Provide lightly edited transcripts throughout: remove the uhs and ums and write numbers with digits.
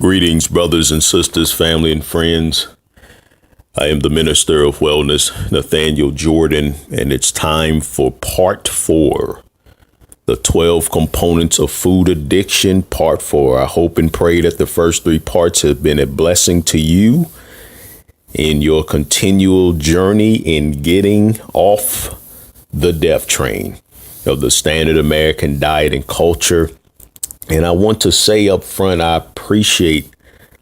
Greetings, brothers and sisters, family and friends. I am the Minister of Wellness, Nathaniel Jordan, and it's time for part 4, the 12 components of food addiction, part 4. I hope and pray that the first 3 parts have been a blessing to you in your continual journey in getting off the death train of the standard American diet and culture. And I want to say up front, I appreciate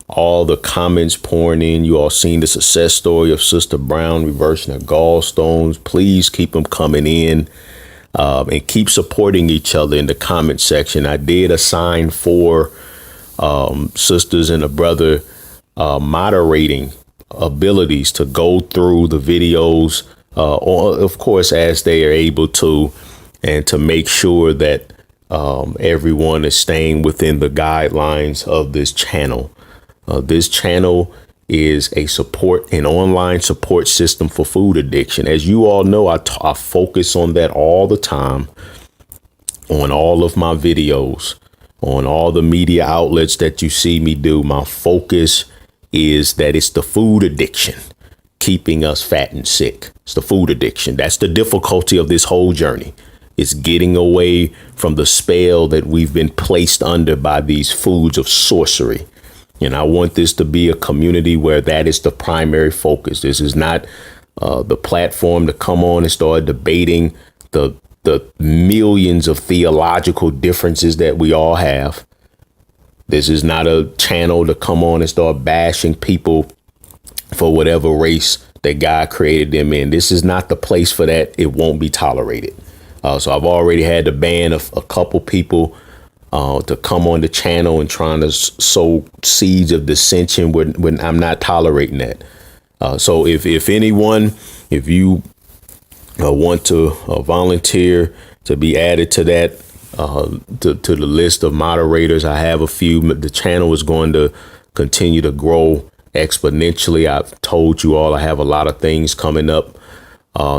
all the comments pouring in. You all seen the success story of Sister Brown reversing her gallstones. Please keep them coming in and keep supporting each other in the comment section. I did assign 4 sisters and a brother moderating abilities to go through the videos, of course, as they are able to, and to make sure that everyone is staying within the guidelines of this channel. This channel is an online support system for food addiction. As you all know, I focus on that all the time, on all of my videos, on all the media outlets that you see me do. My focus is that it's the food addiction keeping us fat and sick. It's the food addiction. That's the difficulty of this whole journey. It's getting away from the spell that we've been placed under by these foods of sorcery. And I want this to be a community where that is the primary focus. This is not the platform to come on and start debating the millions of theological differences that we all have. This is not a channel to come on and start bashing people for whatever race that God created them in. This is not the place for that. It won't be tolerated. So I've already had to ban a couple people to come on the channel and trying to sow seeds of dissension when I'm not tolerating that. So if you want to volunteer to be added to that, to the list of moderators, I have a few. The channel is going to continue to grow exponentially. I've told you all I have a lot of things coming up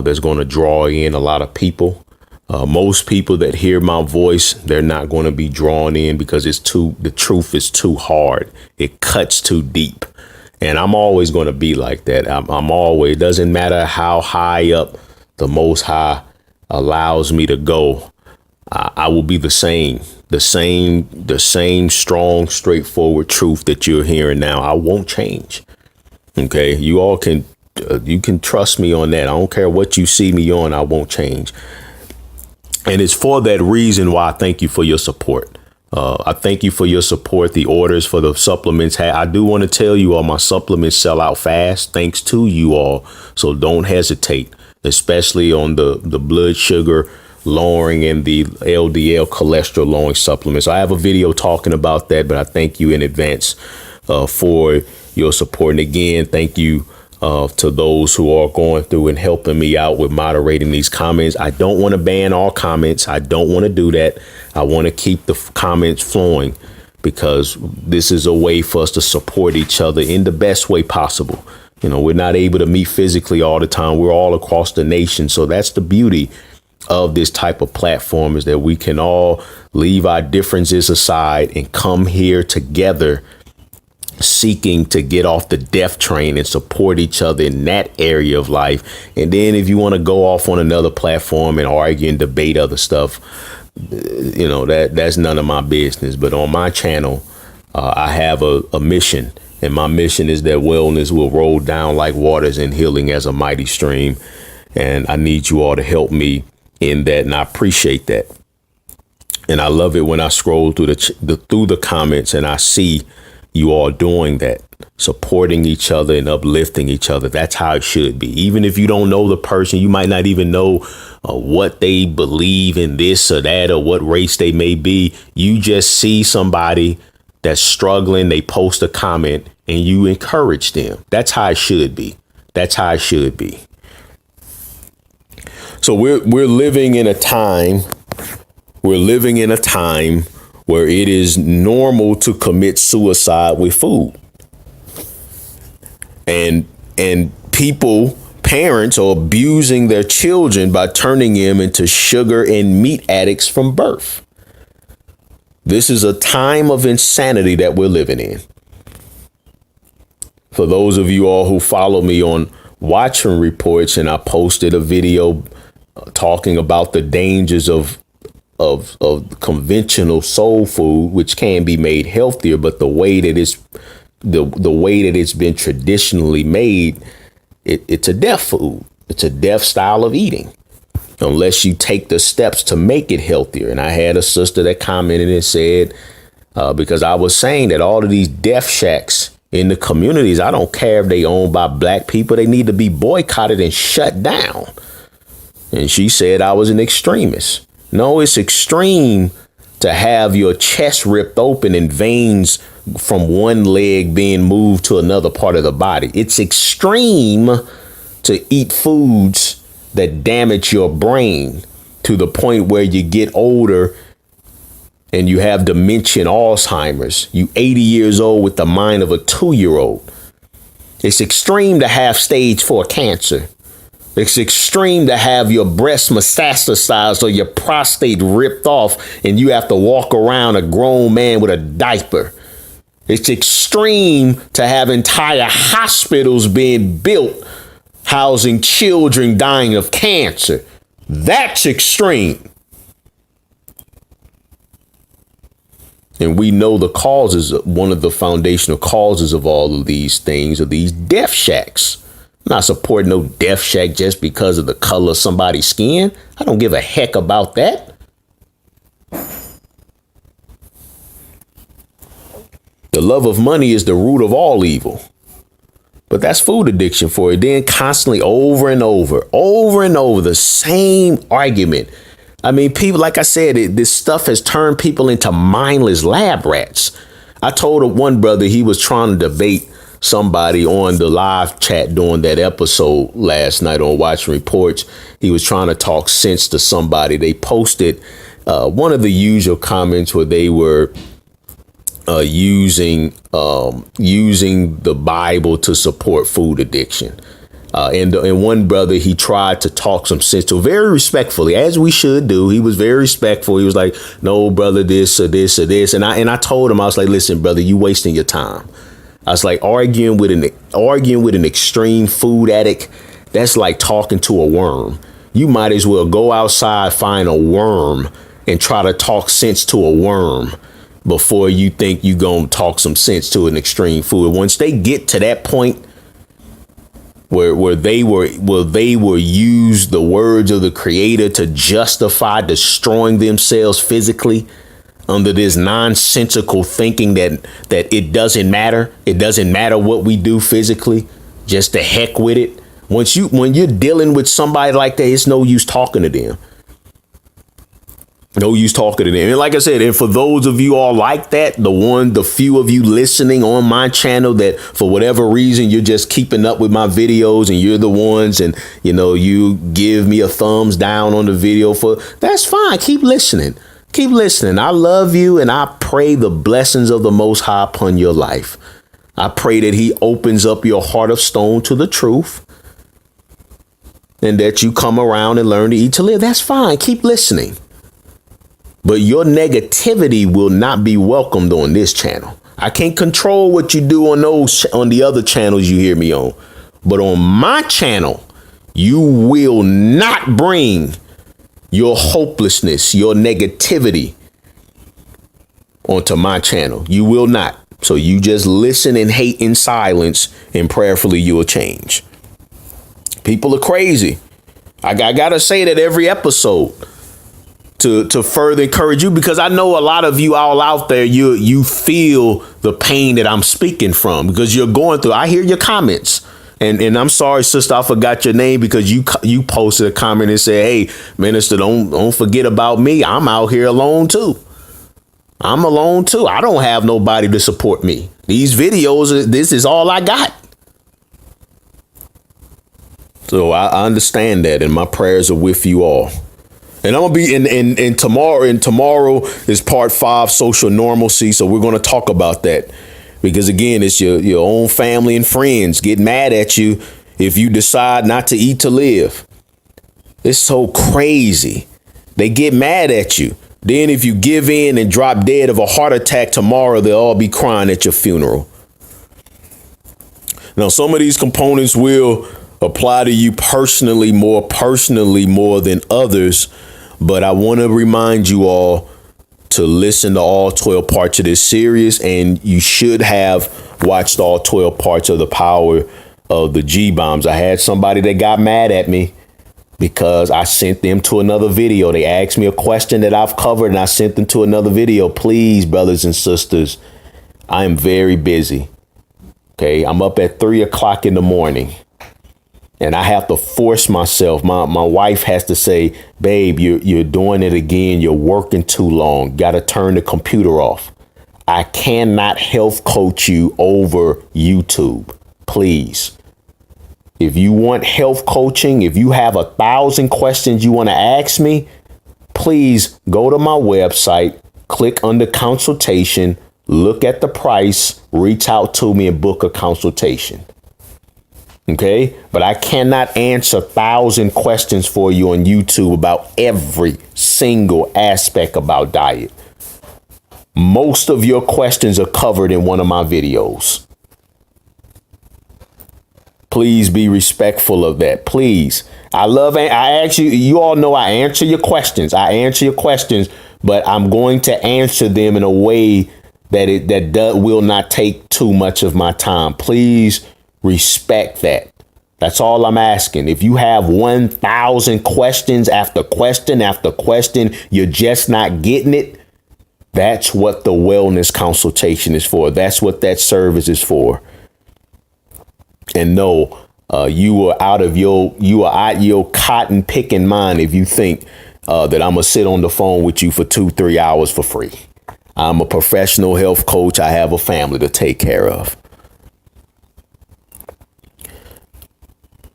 that's going to draw in a lot of people. Most people that hear my voice, they're not going to be drawn in because the truth is too hard. It cuts too deep. And I'm always going to be like that. I'm always, it doesn't matter how high up the Most High allows me to go. I will be the same strong, straightforward truth that you're hearing now. I won't change. OK, you all can trust me on that. I don't care what you see me on. I won't change. And it's for that reason why I thank you for your support. I thank you for your support. The orders for the supplements. I do want to tell you all my supplements sell out fast, thanks to you all. So don't hesitate, especially on the blood sugar lowering and the LDL cholesterol lowering supplements. I have a video talking about that, but I thank you in advance for your support. And again, thank you to those who are going through and helping me out with moderating these comments. I don't want to ban all comments. I don't want to do that. I want to keep the comments flowing because this is a way for us to support each other in the best way possible. You know, we're not able to meet physically all the time. We're all across the nation. So that's the beauty of this type of platform, is that we can all leave our differences aside and come here together, seeking to get off the death train and support each other in that area of life. And then if you want to go off on another platform and argue and debate other stuff, you know, that's none of my business. But on my channel, I have a mission, and my mission is that wellness will roll down like waters and healing as a mighty stream. And I need you all to help me in that. And I appreciate that. And I love it when I scroll through the comments and I see you all doing that, supporting each other and uplifting each other. That's how it should be. Even if you don't know the person, you might not even know what they believe in, this or that, or what race they may be. You just see somebody that's struggling. They post a comment and you encourage them. That's how it should be. That's how it should be. So we're living in a time. We're living in a time where it is normal to commit suicide with food. And parents are abusing their children by turning them into sugar and meat addicts from birth. This is a time of insanity that we're living in. For those of you all who follow me on Watching Reports, and I posted a video talking about the dangers of conventional soul food, which can be made healthier, but the way that it's been traditionally made, it's a death food. It's a death style of eating, unless you take the steps to make it healthier. And I had a sister that commented and said, because I was saying that all of these death shacks in the communities, I don't care if they owned by black people, they need to be boycotted and shut down. And she said I was an extremist. No, it's extreme to have your chest ripped open and veins from one leg being moved to another part of the body. It's extreme to eat foods that damage your brain to the point where you get older and you have dementia and Alzheimer's. You 80 years old with the mind of a 2-year-old. It's extreme to have stage 4 cancer. It's extreme to have your breast metastasized or your prostate ripped off and you have to walk around a grown man with a diaper. It's extreme to have entire hospitals being built housing children dying of cancer. That's extreme. And we know the causes, one of the foundational causes of all of these things are these death shacks. I'm not supporting no death shack just because of the color of somebody's skin. I don't give a heck about that. The love of money is the root of all evil. But that's food addiction for you. Then constantly over and over the same argument. I mean, people, like I said, this stuff has turned people into mindless lab rats. I told one brother he was trying to debate somebody on the live chat during that episode last night on Watching Reports. He was trying to talk sense to somebody. They posted one of the usual comments where they were using the Bible to support food addiction. And one brother, he tried to talk some sense to very respectfully, as we should do. He was very respectful. He was like, no, brother, this or this or this. And I told him, I was like, listen, brother, you wasting your time. I was like, arguing with an extreme food addict. That's like talking to a worm. You might as well go outside, find a worm and try to talk sense to a worm before you think you gonna talk some sense to an extreme food. Once they get to that point where they will use the words of the Creator to justify destroying themselves physically under this nonsensical thinking that it doesn't matter. It doesn't matter what we do physically. Just the heck with it. When you're dealing with somebody like that, it's no use talking to them. No use talking to them. And like I said, and for those of you all like that, the few of you listening on my channel that for whatever reason, you're just keeping up with my videos and you're the ones and, you give me a thumbs down on the video that's fine. Keep listening. Keep listening. I love you and I pray the blessings of the Most High upon your life. I pray that he opens up your heart of stone to the truth and that you come around and learn to eat to live. That's fine. Keep listening. But your negativity will not be welcomed on this channel. I can't control what you do on the other channels you hear me on. But on my channel, you will not bring your hopelessness, your negativity onto my channel. You will not. So you just listen and hate in silence and prayerfully you will change. People are crazy. I gotta say that every episode. To further encourage you, because I know a lot of you all out there, you feel the pain that I'm speaking from because you're going through. I hear your comments and I'm sorry, sister, I forgot your name because you posted a comment and said, hey, minister, don't forget about me. I'm out here alone, too. I'm alone, too. I don't have nobody to support me. These videos, this is all I got. So I understand that. And my prayers are with you all. And I'm gonna be in tomorrow. And tomorrow is part 5, social normalcy. So we're gonna talk about that because again, it's your own family and friends get mad at you if you decide not to eat to live. It's so crazy. They get mad at you. Then if you give in and drop dead of a heart attack tomorrow, they'll all be crying at your funeral. Now, some of these components will apply to you personally more than others, but I want to remind you all to listen to all 12 parts of this series, and you should have watched all 12 parts of the power of the G-bombs. I had somebody that got mad at me because I sent them to another video. They asked me a question that I've covered and I sent them to another video. Please, brothers and sisters, I am very busy. Okay, I'm up at 3 o'clock in the morning and I have to force myself. My wife has to say, babe, you're doing it again. You're working too long. Got to turn the computer off. I cannot health coach you over YouTube. Please. If you want health coaching, if you have 1,000 questions you want to ask me, please go to my website, click under consultation, look at the price, reach out to me and book a consultation. OK, but I cannot answer 1,000 questions for you on YouTube about every single aspect about diet. Most of your questions are covered in one of my videos. Please be respectful of that. Please. I actually, you all know I answer your questions. But I'm going to answer them in a way that will not take too much of my time. Please respect that. That's all I'm asking. If you have 1,000 questions after question after question, you're just not getting it. That's what the wellness consultation is for. That's what that service is for. And no, you are out your cotton picking mind if you think that I'm gonna sit on the phone with you for 2-3 hours for free. I'm a professional health coach. I have a family to take care of.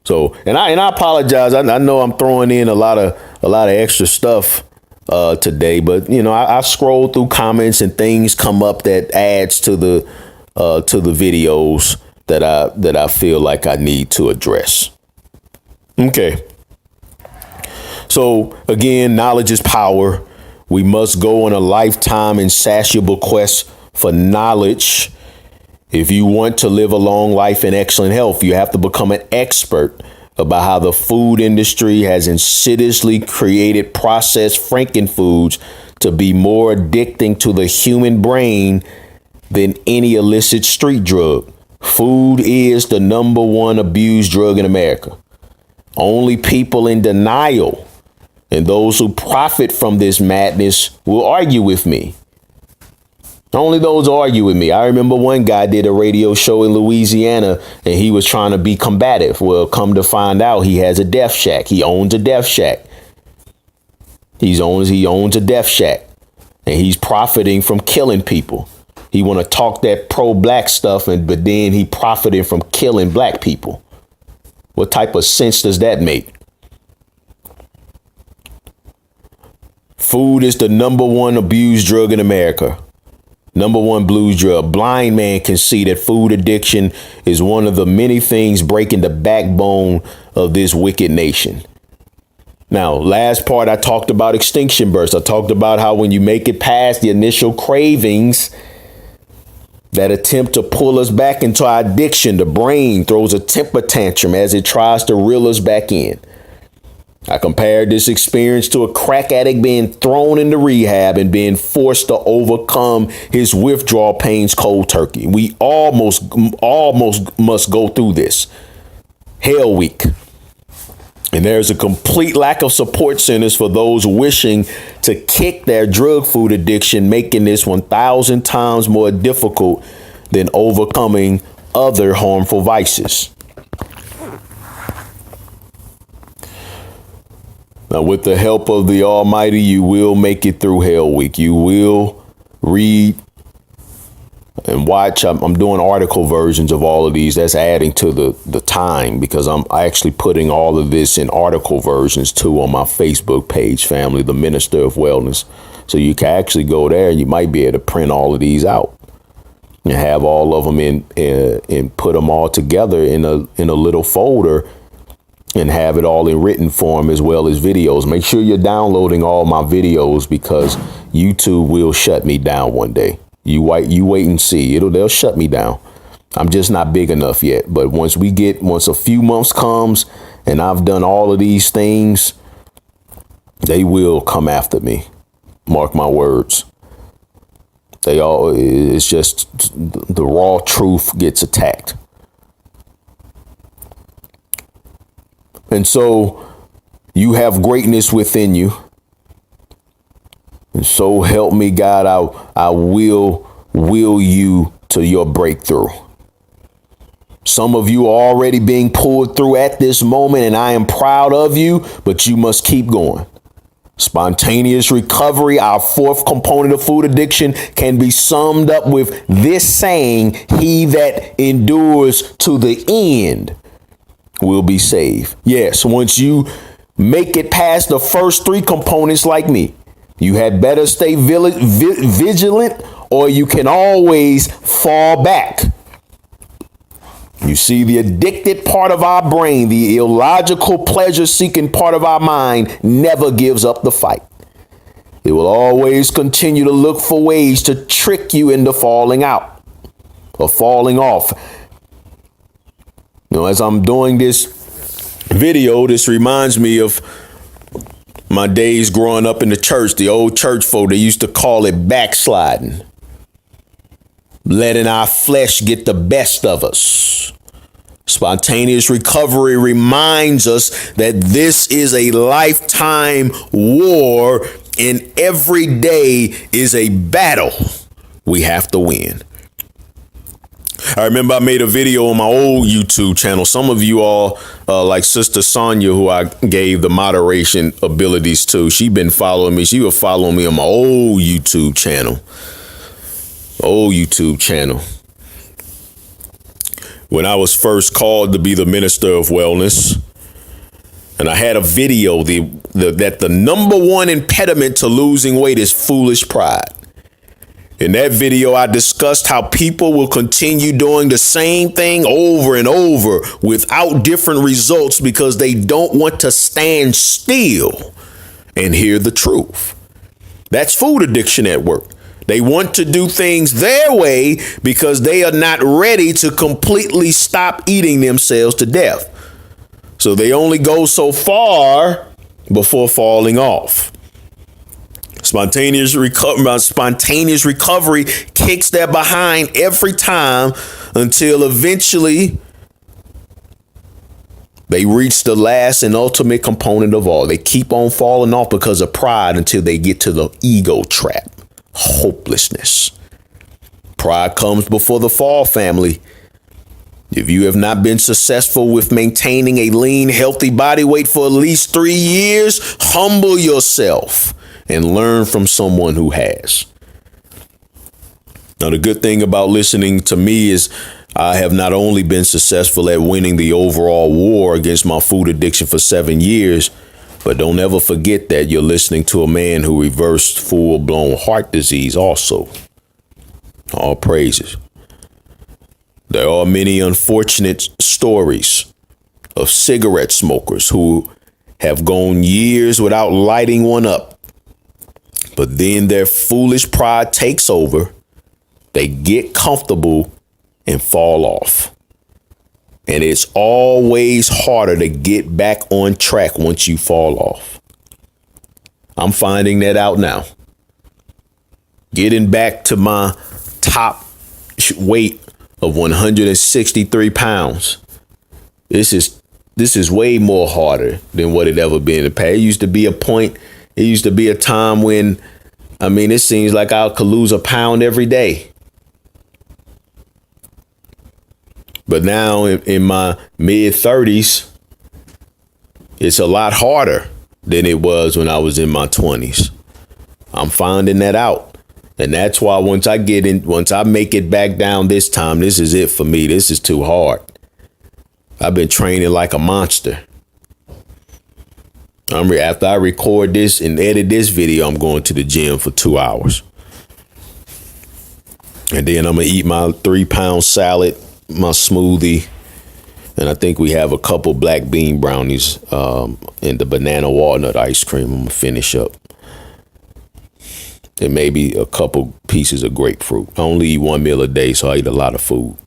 So, and I apologize. I know I'm throwing in a lot of extra stuff today, but I scroll through comments and things come up that adds to the videos that I feel like I need to address. Okay. So again, knowledge is power. We must go on a lifetime insatiable quest for knowledge. If you want to live a long life in excellent health, you have to become an expert about how the food industry has insidiously created processed frankenfoods to be more addicting to the human brain than any illicit street drug. Food is the number one abused drug in America. Only people in denial and those who profit from this madness will argue with me. Only those argue with me. I remember one guy did a radio show in Louisiana and he was trying to be combative. Well, come to find out he has a death shack. He owns a death shack. He owns a death shack and he's profiting from killing people. He want to talk that pro-black stuff, but then he profiting from killing black people. What type of sense does that make? Food is the number one abused drug in America. Number one blues drug. Blind man can see that food addiction is one of the many things breaking the backbone of this wicked nation. Now, last part, I talked about extinction bursts. I talked about how when you make it past the initial cravings that attempt to pull us back into our addiction, the brain throws a temper tantrum as it tries to reel us back in. I compared this experience to a crack addict being thrown into rehab and being forced to overcome his withdrawal pains cold turkey. We almost must go through this. Hell Week. And there's a complete lack of support centers for those wishing to kick their drug food addiction, making this 1,000 times more difficult than overcoming other harmful vices. Now, with the help of the Almighty, you will make it through Hell Week. You will read and watch. I'm doing article versions of all of these. That's adding to the time because I'm actually putting all of this in article versions too on my Facebook page, family, the Minister of Wellness. So you can actually go there and you might be able to print all of these out and have all of them in and put them all together in a little folder and have it all in written form as well as videos. Make sure you're downloading all my videos because YouTube will shut me down one day. You wait and see. They'll shut me down. I'm just not big enough yet. But once a few months comes and I've done all of these things, they will come after me. Mark my words. It's just the raw truth gets attacked. And so you have greatness within you. And so help me God, I will you to your breakthrough. Some of you are already being pulled through at this moment, and I am proud of you, but you must keep going. Spontaneous recovery, our fourth component of food addiction, can be summed up with this saying: he that endures to the end will be saved. Yes, once you make it past the first three components like me, you had better stay vigilant, or you can always fall back. You see, the addicted part of our brain, the illogical pleasure-seeking part of our mind, never gives up the fight. It will always continue to look for ways to trick you into falling out or falling off. As I'm doing this video, this reminds me of my days growing up in the church. The old church folk, they used to call it backsliding. Letting our flesh get the best of us. Spontaneous recovery reminds us that this is a lifetime war, and every day is a battle we have to win. I remember I made a video on my old YouTube channel. Some of you all, like Sister Sonia, who I gave the moderation abilities to, she's been following me. She was following me on my old YouTube channel. When I was first called to be the minister of wellness, and I had a video that the number one impediment to losing weight is foolish pride. In that video, I discussed how people will continue doing the same thing over and over without different results because they don't want to stand still and hear the truth. That's food addiction at work. They want to do things their way because they are not ready to completely stop eating themselves to death. So they only go so far before falling off. Spontaneous recovery kicks their behind every time until eventually they reach the last and ultimate component of all. They keep on falling off because of pride until they get to the ego trap. Hopelessness. Pride comes before the fall, family. If you have not been successful with maintaining a lean, healthy body weight for at least 3 years, humble yourself and learn from someone who has. Now, the good thing about listening to me is I have not only been successful at winning the overall war against my food addiction for 7 years, but don't ever forget that you're listening to a man who reversed full-blown heart disease also. All praises. There are many unfortunate stories of cigarette smokers who have gone years without lighting one up. But then their foolish pride takes over. They get comfortable and fall off. And it's always harder to get back on track once you fall off. I'm finding that out now. Getting back to my top weight of 163 pounds. This is way more harder than what it ever been in the past. It used to be a time when, it seems like I could lose a pound every day. But now in my mid 30s, it's a lot harder than it was when I was in my 20s. I'm finding that out. And that's why once I make it back down this time, this is it for me. This is too hard. I've been training like a monster. After I record this and edit this video, I'm going to the gym for 2 hours. And then I'm going to eat my 3-pound salad, my smoothie, and I think we have a couple black bean brownies and the banana walnut ice cream I'm gonna finish up. And maybe a couple pieces of grapefruit. I only eat one meal a day, so I eat a lot of food.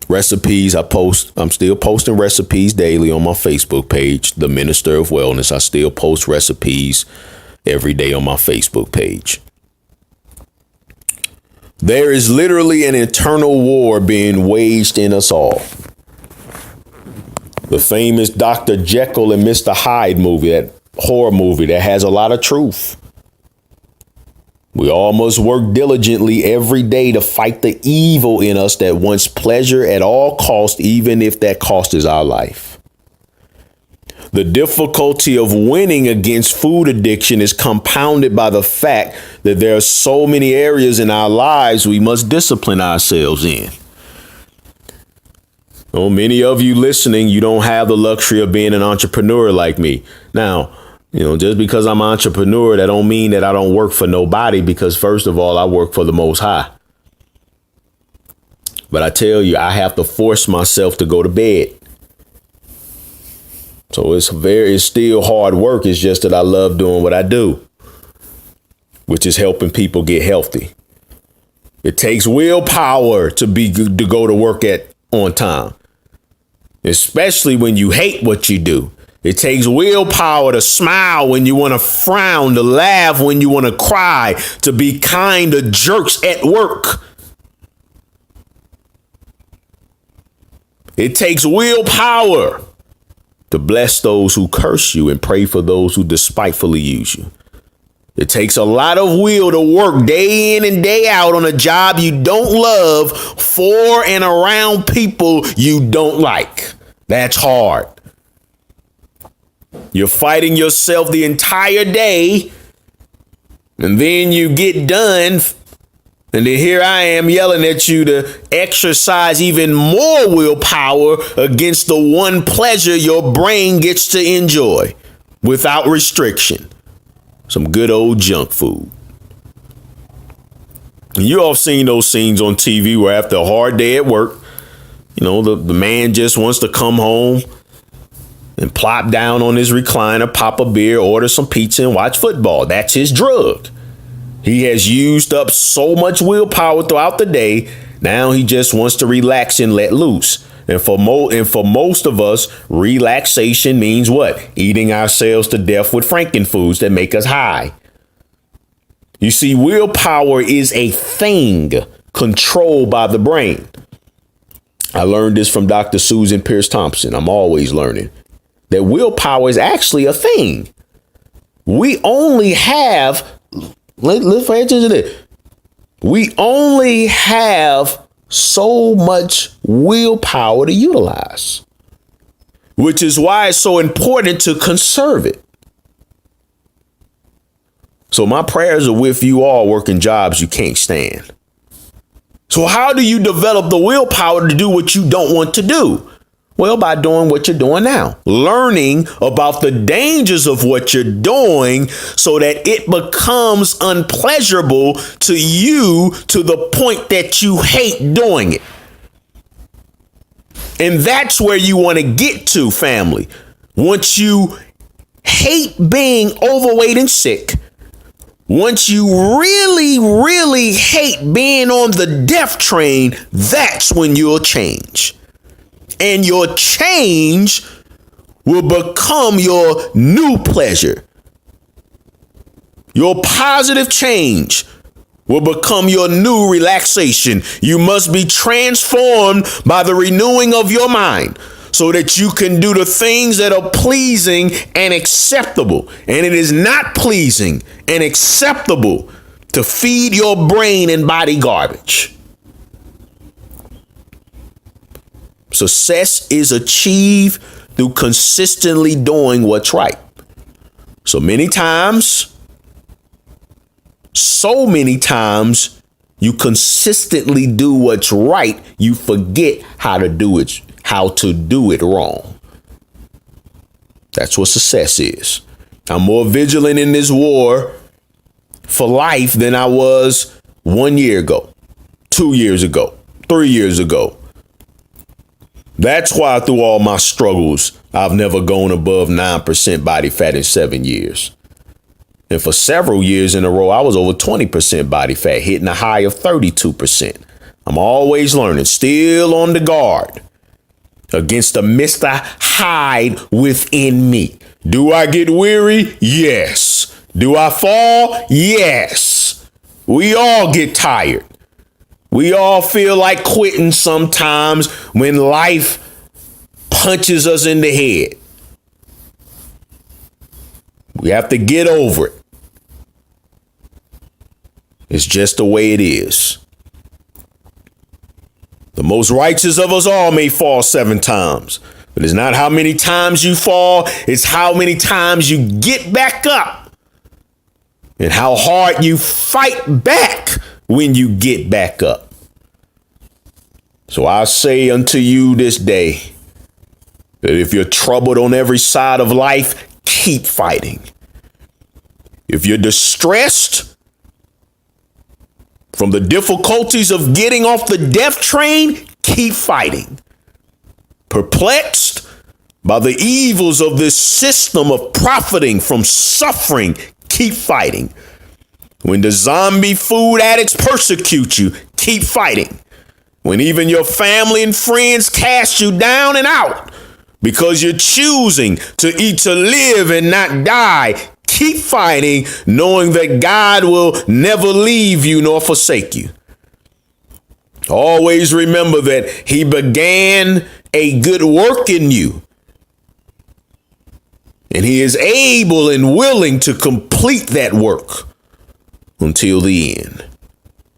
Recipes, I'm still posting recipes daily on my Facebook page, The Minister of Wellness. I still post recipes every day on my Facebook page. There is literally an eternal war being waged in us all. The famous Dr. Jekyll and Mr. Hyde movie, that horror movie that has a lot of truth. We all must work diligently every day to fight the evil in us that wants pleasure at all costs, even if that cost is our life. The difficulty of winning against food addiction is compounded by the fact that there are so many areas in our lives we must discipline ourselves in. Oh, many of you listening, you don't have the luxury of being an entrepreneur like me. Now, just because I'm an entrepreneur, that don't mean that I don't work for nobody, because first of all, I work for the Most High. But I tell you, I have to force myself to go to bed. So it's still hard work. It's just that I love doing what I do, which is helping people get healthy. It takes willpower to go to work on time, especially when you hate what you do. It takes willpower to smile when you want to frown, to laugh when you want to cry, to be kind to jerks at work. It takes willpower to bless those who curse you and pray for those who despitefully use you. It takes a lot of will to work day in and day out on a job you don't love for and around people you don't like. That's hard. You're fighting yourself the entire day, and then you get done, and then here I am yelling at you to exercise even more willpower against the one pleasure your brain gets to enjoy without restriction. Some good old junk food. You all seen those scenes on TV where after a hard day at work, the man just wants to come home and plop down on his recliner, pop a beer, order some pizza, and watch football. That's his drug. He has used up so much willpower throughout the day. Now he just wants to relax and let loose. And for most of us, relaxation means what? Eating ourselves to death with frankenfoods that make us high. You see, willpower is a thing controlled by the brain. I learned this from Dr. Susan Pierce Thompson. I'm always learning that willpower is actually a thing. We only have, let's pay attention to this. We only have so much willpower to utilize, which is why it's so important to conserve it. So my prayers are with you all working jobs you can't stand. So how do you develop the willpower to do what you don't want to do? Well, by doing what you're doing now, learning about the dangers of what you're doing so that it becomes unpleasurable to you to the point that you hate doing it. And that's where you want to get to, family. Once you hate being overweight and sick, once you really, really hate being on the death train, that's when you'll change. And your change will become your new pleasure. Your positive change will become your new relaxation. You must be transformed by the renewing of your mind so that you can do the things that are pleasing and acceptable. And it is not pleasing and acceptable to feed your brain and body garbage. Success is achieved through consistently doing what's right. So many times, you consistently do what's right, you forget how to do it wrong. That's what success is. I'm more vigilant in this war for life than I was 1 year ago, 2 years ago, 3 years ago. That's why through all my struggles, I've never gone above 9% body fat in 7 years. And for several years in a row, I was over 20% body fat, hitting a high of 32%. I'm always learning, still on the guard against the Mr. Hyde within me. Do I get weary? Yes. Do I fall? Yes. We all get tired. We all feel like quitting sometimes when life punches us in the head. We have to get over it. It's just the way it is. The most righteous of us all may fall 7 times, but it's not how many times you fall, it's how many times you get back up and how hard you fight back when you get back up. So I say unto you this day that if you're troubled on every side of life, keep fighting. If you're distressed from the difficulties of getting off the death train, keep fighting. Perplexed by the evils of this system of profiting from suffering, keep fighting. When the zombie food addicts persecute you, keep fighting. When even your family and friends cast you down and out because you're choosing to eat to live and not die, keep fighting, knowing that God will never leave you nor forsake you. Always remember that he began a good work in you, and he is able and willing to complete that work until the end.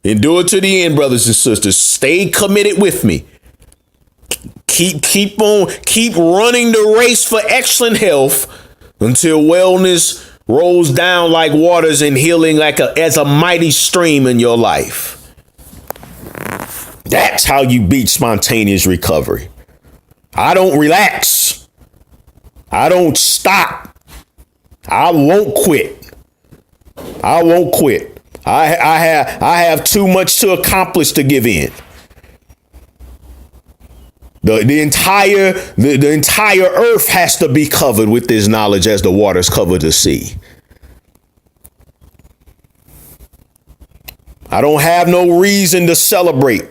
Endure to the end, brothers and sisters. Stay committed with me. Keep running the race for excellent health until wellness rolls down like waters and healing as a mighty stream in your life. That's how you beat spontaneous recovery. I don't relax. I don't stop. I won't quit. I won't quit. I have too much to accomplish to give in. The entire earth has to be covered with this knowledge as the waters cover the sea. I don't have no reason to celebrate.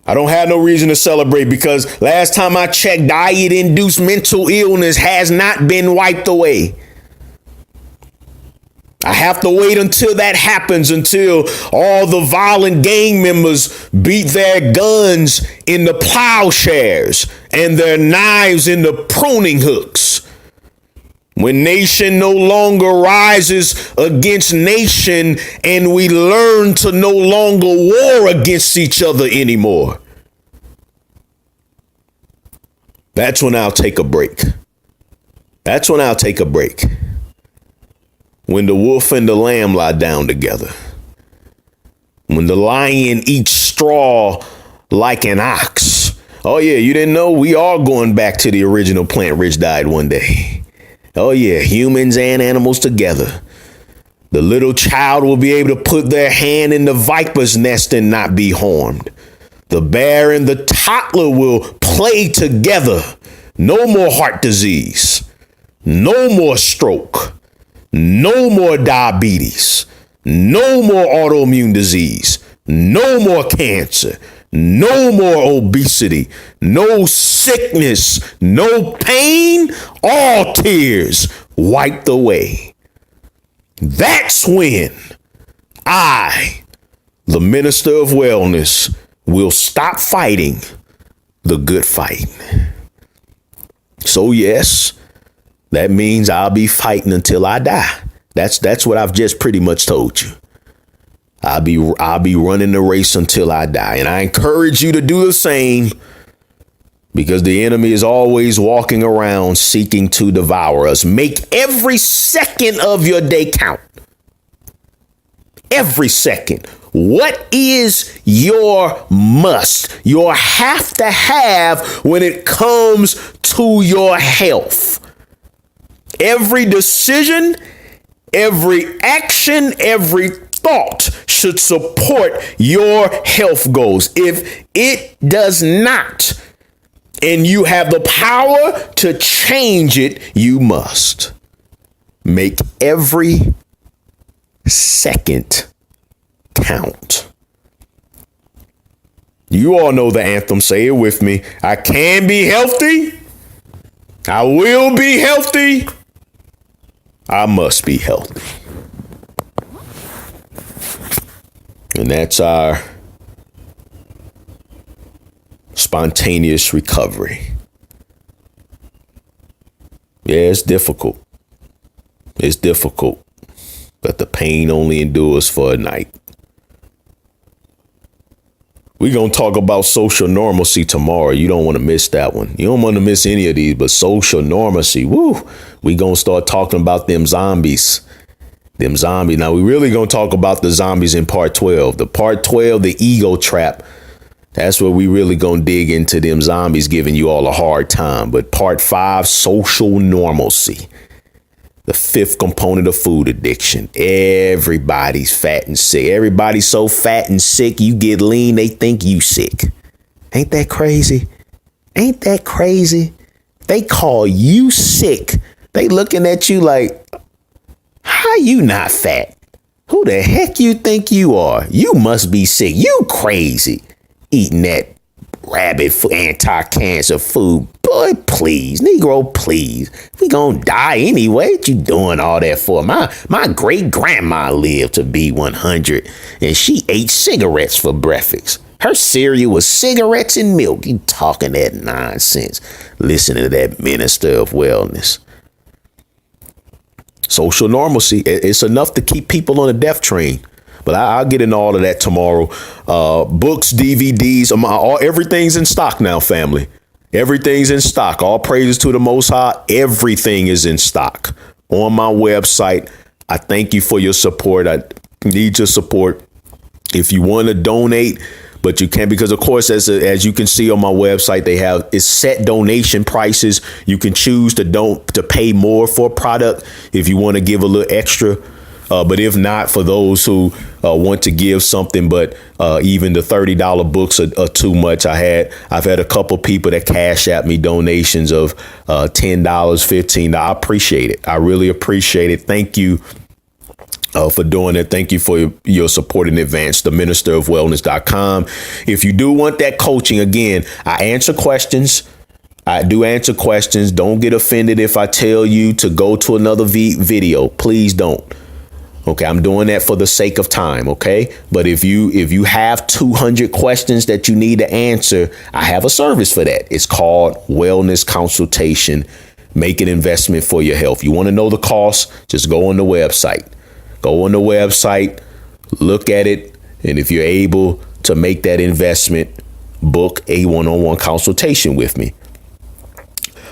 I don't have no reason to celebrate because last time I checked, diet-induced mental illness has not been wiped away. I have to wait until that happens, until all the violent gang members beat their guns in the plowshares and their knives in the pruning hooks. When nation no longer rises against nation and we learn to no longer war against each other anymore. That's when I'll take a break. That's when I'll take a break. When the wolf and the lamb lie down together. When the lion eats straw like an ox. Oh yeah, you didn't know? We are going back to the original plant-rich diet one day. Oh yeah, humans and animals together. The little child will be able to put their hand in the viper's nest and not be harmed. The bear and the toddler will play together. No more heart disease. No more stroke. No more diabetes. No more autoimmune disease. No more cancer. No more obesity. No sickness. No pain. All tears wiped away. That's when I, the minister of wellness, will stop fighting the good fight. So yes, that means I'll be fighting until I die. That's what I've just pretty much told you. I'll be running the race until I die. And I encourage you to do the same, because the enemy is always walking around seeking to devour us. Make every second of your day count. Every second. What is your must, your have to have when it comes to your health? Every decision, every action, every thought should support your health goals. If it does not, and you have the power to change it, you must make every second count. You all know the anthem. Say it with me. I can be healthy. I will be healthy. I must be healthy. And that's our spontaneous recovery. Yeah, it's difficult. It's difficult. But the pain only endures for a night. We're going to talk about social normalcy tomorrow. You don't want to miss that one. You don't want to miss any of these, but social normalcy. Woo. We're going to start talking about them zombies. Now, we really going to talk about the zombies in part 12. The part 12, the ego trap. That's where we really going to dig into them zombies giving you all a hard time. But part 5, social normalcy. The 5th component of food addiction. Everybody's fat and sick. Everybody's so fat and sick, you get lean, they think you sick. Ain't that crazy? Ain't that crazy? They call you sick. They looking at you like, how you not fat? Who the heck you think you are? You must be sick. You crazy. Eating that rabbit anti-cancer food. Boy, please, Negro, please. We gonna die anyway. What you doing all that for? My great grandma lived to be 100 and she ate cigarettes for breakfast. Her cereal was cigarettes and milk. You talking that nonsense. Listening to that minister of wellness. Social normalcy. It's enough to keep people on the death train. But I'll get into all of that tomorrow. Books, DVDs, everything's in stock now, family. Everything's in stock. All praises to the Most High. Everything is in stock on my website. I thank you for your support. I need your support. If you want to donate, but you can't, because of course, as you can see on my website, they have it's set donation prices. You can choose to pay more for a product if you want to give a little extra. But if not, for those who want to give something, but even the $30 books are too much. I've had a couple people that cash at me donations of $10, $15. I appreciate it. I really appreciate it. Thank you for doing it. Thank you for your support in advance. theministerofwellness.com. If you do want that coaching, again, I answer questions. I do answer questions. Don't get offended if I tell you to go to another video. Please don't. OK, I'm doing that for the sake of time. OK, but if you have 200 questions that you need to answer, I have a service for that. It's called Wellness Consultation. Make an investment for your health. You want to know the cost? Just go on the website. Go on the website, look at it. And if you're able to make that investment, book a one-on-one consultation with me.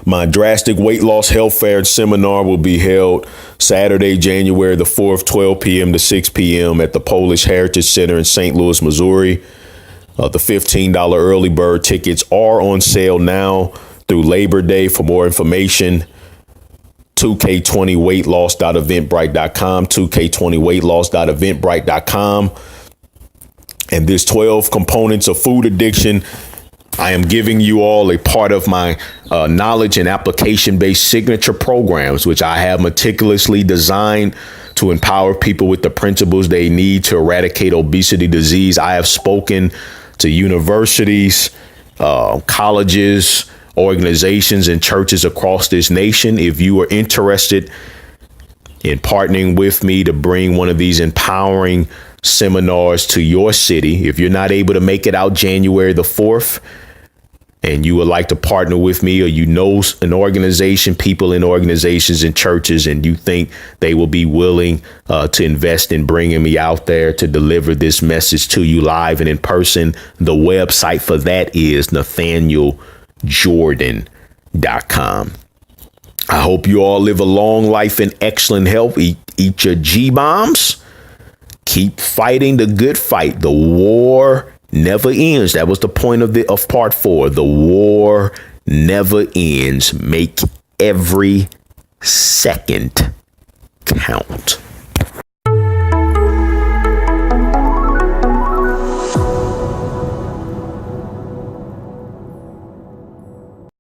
My drastic weight loss health fair and seminar will be held Saturday, January the 4th, 12 p.m. to 6 p.m. at the Polish Heritage Center in St. Louis, Missouri. The $15 early bird tickets are on sale now through Labor Day. For more information, 2K20weightloss.eventbrite.com, 2K20weightloss.eventbrite.com. And this 12 components of food addiction, I am giving you all a part of my knowledge and application-based signature programs, which I have meticulously designed to empower people with the principles they need to eradicate obesity disease. I have spoken to universities, colleges, organizations, and churches across this nation. If you are interested in partnering with me to bring one of these empowering seminars to your city, if you're not able to make it out January the 4th, and you would like to partner with me, or you know an organization, people in organizations and churches, and you think they will be willing to invest in bringing me out there to deliver this message to you live and in person, the website for that is NATHANIELJordan.com. I hope you all live a long life in excellent health. Eat your G-bombs. Keep fighting the good fight. The war never ends. That was the point of part 4. The war never ends. Make every second count.